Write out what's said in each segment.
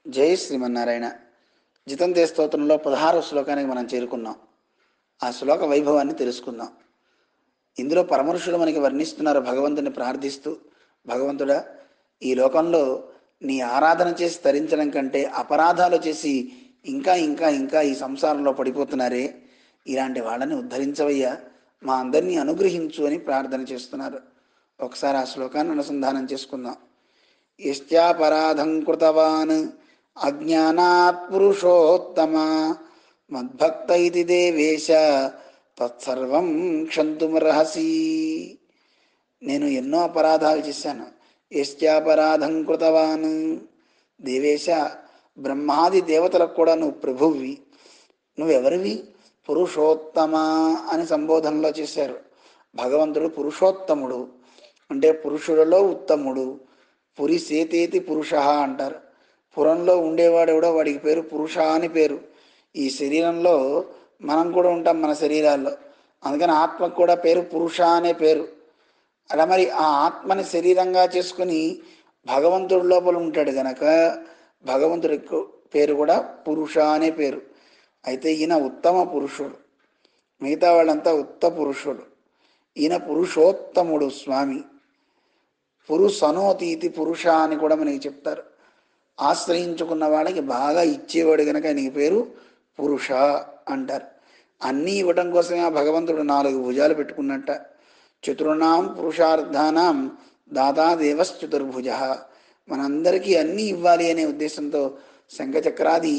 జై శ్రీమన్నారాయణ. జితంతే స్తోత్రంలో 16వ శ్లోకానికి మనం చేరుకున్నాం. ఆ శ్లోక వైభవాన్ని తెలుసుకుందాం. ఇందులో పరమరుషులు మనకి వర్ణిస్తున్నారు భగవంతుని ప్రార్థిస్తూ, భగవంతుడా, ఈ లోకంలో నీ ఆరాధన చేసి తరించడం కంటే అపరాధాలు చేసి ఇంకా ఇంకా ఇంకా ఈ సంసారంలో పడిపోతున్నారే, ఇలాంటి వాళ్ళని ఉద్ధరించవయ్యా, మా అందరినీ అనుగ్రహించు అని ప్రార్థన చేస్తున్నారు. ఒకసారి ఆ శ్లోకాన్ని అనుసంధానం చేసుకుందాం. యశ్చాపరాధం కృతవాన్ అజ్ఞానాత్ పురుషోత్తమ మద్భక్త ఇది దేవేశ తత్సర్వం క్షంతుమర్హసి. నేను ఎన్నో అపరాధాలు చేశాను. యశ్చాపరాధం కృతవాన్, దేవేశ, బ్రహ్మాది దేవతలకు కూడా నువ్వు ప్రభువి. నువ్వెవరివి? పురుషోత్తమ అని సంబోధనలో చేశారు. భగవంతుడు పురుషోత్తముడు, అంటే పురుషులలో ఉత్తముడు. పురి సేతేతి పురుష అంటారు. పురంలో ఉండేవాడు ఎవడో వాడికి పేరు పురుష అని పేరు. ఈ శరీరంలో మనం కూడా ఉంటాం, మన శరీరాల్లో. అందుకని ఆత్మకు కూడా పేరు పురుష అనే పేరు. అలా మరి ఆ ఆత్మని శరీరంగా చేసుకుని భగవంతుడి లోపల ఉంటాడు గనక భగవంతుడి పేరు కూడా పురుష అనే పేరు. అయితే ఈయన ఉత్తమ పురుషుడు, మిగతా వాళ్ళంతా ఉత్త పురుషుడు. ఈయన పురుషోత్తముడు స్వామి. పురుషనోతీతి పురుష అని కూడా మనకి చెప్తారు. ఆశ్రయించుకున్న వాళ్ళకి బాగా ఇచ్చేవాడు కనుక ఆయనకి పేరు పురుష అంటారు. అన్నీ ఇవ్వటం కోసమే ఆ భగవంతుడు 4 భుజాలు పెట్టుకున్నట్ట. చతుర్ణాం పురుషార్థానాం దాతా దేవశ్చతుర్భుజ. మనందరికీ అన్నీ ఇవ్వాలి అనే ఉద్దేశంతో శంఖచక్రాది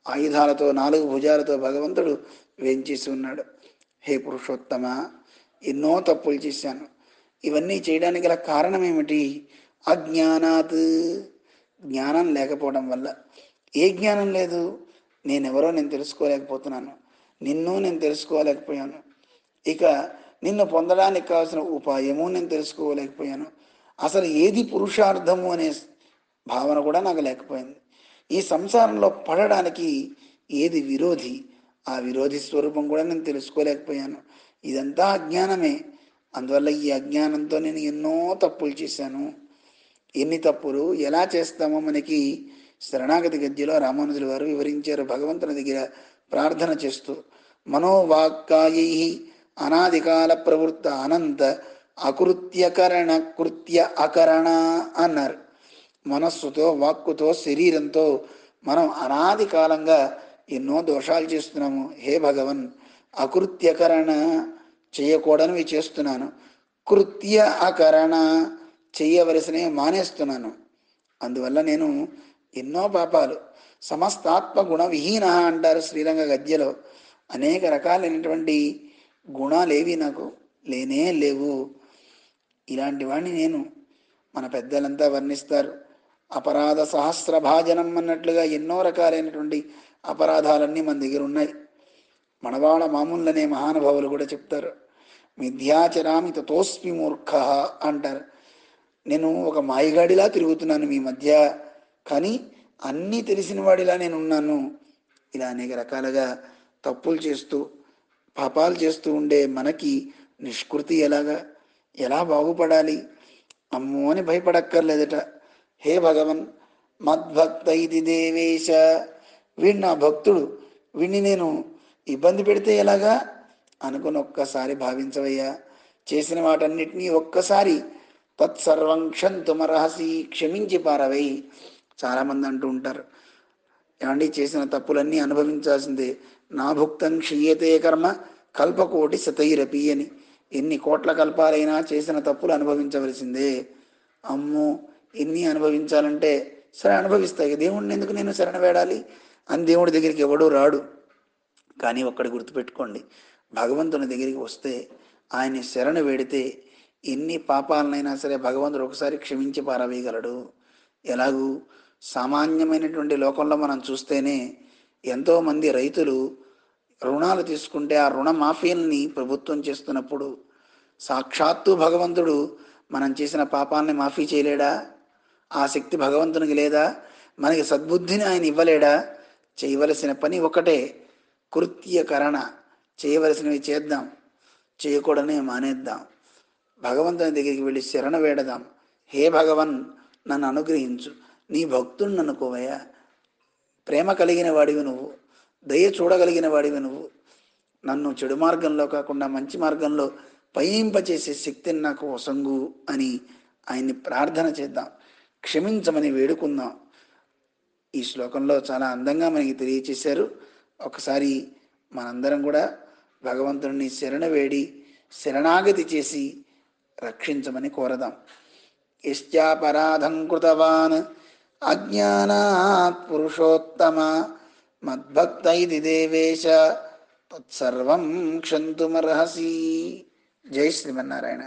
ఆయుధాలతో 4 భుజాలతో భగవంతుడు వేంచేసి ఉన్నాడు. హే పురుషోత్తమ, ఎన్నో తప్పులు చేశాను. ఇవన్నీ చేయడానికి గల కారణం ఏమిటి? అజ్ఞానాత్, జ్ఞానం లేకపోవడం వల్ల. ఏ జ్ఞానం లేదు? నేనెవరో నేను తెలుసుకోలేకపోతున్నాను, నిన్ను నేను తెలుసుకోలేకపోయాను, ఇక నిన్ను పొందడానికి కావాల్సిన ఉపాయము నేను తెలుసుకోలేకపోయాను, అసలు ఏది పురుషార్థము అనే భావన కూడా నాకు లేకపోయింది. ఈ సంసారంలో పడడానికి ఏది విరోధి, ఆ విరోధి స్వరూపం కూడా నేను తెలుసుకోలేకపోయాను. ఇదంతా అజ్ఞానమే. అందువల్ల ఈ అజ్ఞానంతో నేను ఎన్నో తప్పులు చేశాను. ఎన్ని తప్పులు ఎలా చేస్తామో మనకి శరణాగతి గద్యలో రామానుజుల వారు వివరించారు. భగవంతుని దగ్గర ప్రార్థన చేస్తూ మనోవాక్కాయై అనాదికాల ప్రవృత్త అనంత అకృత్యకరణ కృత్య అకరణ అన్నారు. మనస్సుతో, వాక్కుతో, శరీరంతో మనం అనాది కాలంగా ఎన్నో దోషాలు చేస్తున్నాము. హే భగవన్, అకృత్యకరణ, చేయకూడనివి చేస్తున్నాను. కృత్య అకరణ, చేయవలసినవి మానేస్తున్నాను. అందువల్ల నేను ఎన్నో పాపాలు. సమస్తాత్మ గుణ విహీన అంటారు శ్రీరంగ గద్యలో. అనేక రకాలైనటువంటి గుణాలేవి నాకు లేనే లేవు. ఇలాంటి వాడిని నేను. మన పెద్దలంతా వర్ణిస్తారు. అపరాధ సహస్ర భాజనం అన్నట్లుగా ఎన్నో రకాలైనటువంటి అపరాధాలన్నీ మన దగ్గర ఉన్నాయి. మనవాళ్ళ మామూలనే మహానుభావులు కూడా చెప్తారు. మిథ్యాచరామి తతోస్మి మూర్ఖ అంటారు. నేను ఒక మాయగాడిలా తిరుగుతున్నాను మీ మధ్య, కానీ అన్నీ తెలిసిన వాడిలా నేను ఉన్నాను. ఇలా అనేక రకాలుగా తప్పులు చేస్తూ పాపాలు చేస్తూ ఉండే మనకి నిష్కృతి ఎలా బాగుపడాలి? అమ్మో అని భయపడక్కర్లేదట. హే భగవన్, మద్భక్త ఇది దేవేశ, వీడు నా భక్తుడు, వీడిని నేను ఇబ్బంది పెడితే ఎలాగా అనుకుని ఒక్కసారి భావించవయ్యా. చేసిన వాటన్నిటినీ ఒక్కసారి తత్సర్వం క్షంతుమర్హసి, క్షమించి పారవై. చాలామంది అంటూ ఉంటారు, ఏమండి చేసిన తప్పులన్నీ అనుభవించాల్సిందే, నా భుక్తం క్షీయతే కర్మ కల్పకోటి శతైరపి అని. ఎన్ని కోట్ల కల్పాలైనా చేసిన తప్పులు అనుభవించవలసిందే. అమ్మో, ఎన్ని అనుభవించాలంటే సరే అనుభవిస్తాయి, దేవుడిని ఎందుకు నేను శరణ వేడాలి అని దేవుడి దగ్గరికి ఎవడూ రాడు. కానీ ఒక్కడి గుర్తుపెట్టుకోండి, భగవంతుని దగ్గరికి వస్తే, ఆయన్ని శరణ వేడితే ఎన్ని పాపాలనైనా సరే భగవంతుడు ఒకసారి క్షమించి పారవేయగలడు. ఎలాగూ సామాన్యమైనటువంటి లోకంలో మనం చూస్తేనే ఎంతోమంది రైతులు రుణాలు తీసుకుంటే ఆ రుణ మాఫీల్ని ప్రభుత్వం చేస్తున్నప్పుడు సాక్షాత్తు భగవంతుడు మనం చేసిన పాపాలని మాఫీ చేయలేడా? ఆ శక్తి భగవంతునికి లేదా? మనకి సద్బుద్ధిని ఆయన ఇవ్వలేడా? చేయవలసిన పని ఒకటే, కృత్యకరణ. చేయవలసినవి చేద్దాం, చేయకూడనే మానేద్దాం. భగవంతుని దగ్గరికి వెళ్ళి శరణ వేడదాం. హే భగవన్, నన్ను అనుగ్రహించు, నీ భక్తుడిని అనుకోవయ్యా, ప్రేమ కలిగిన వాడివి నువ్వు, దయ చూడగలిగిన వాడివి నువ్వు. నన్ను చెడు మార్గంలో కాకుండా మంచి మార్గంలో పయింపచేసే శక్తిని నాకు వసంగు అని ఆయన్ని ప్రార్థన చేద్దాం, క్షమించమని వేడుకుందాం. ఈ శ్లోకంలో చాలా అందంగా మనకి తెలియచేశారు. ఒకసారి మనందరం కూడా భగవంతుడిని శరణ వేడి శరణాగతి చేసి రక్షించమని కోరదాం. యశ్చాపరాధం కృతవాన్ అజ్ఞానాత్ పురుషోత్తమ మద్భక్త ఇది దేవేశ తత్సర్వం క్షంతుమర్హసి. జై శ్రీమన్నారాయణ.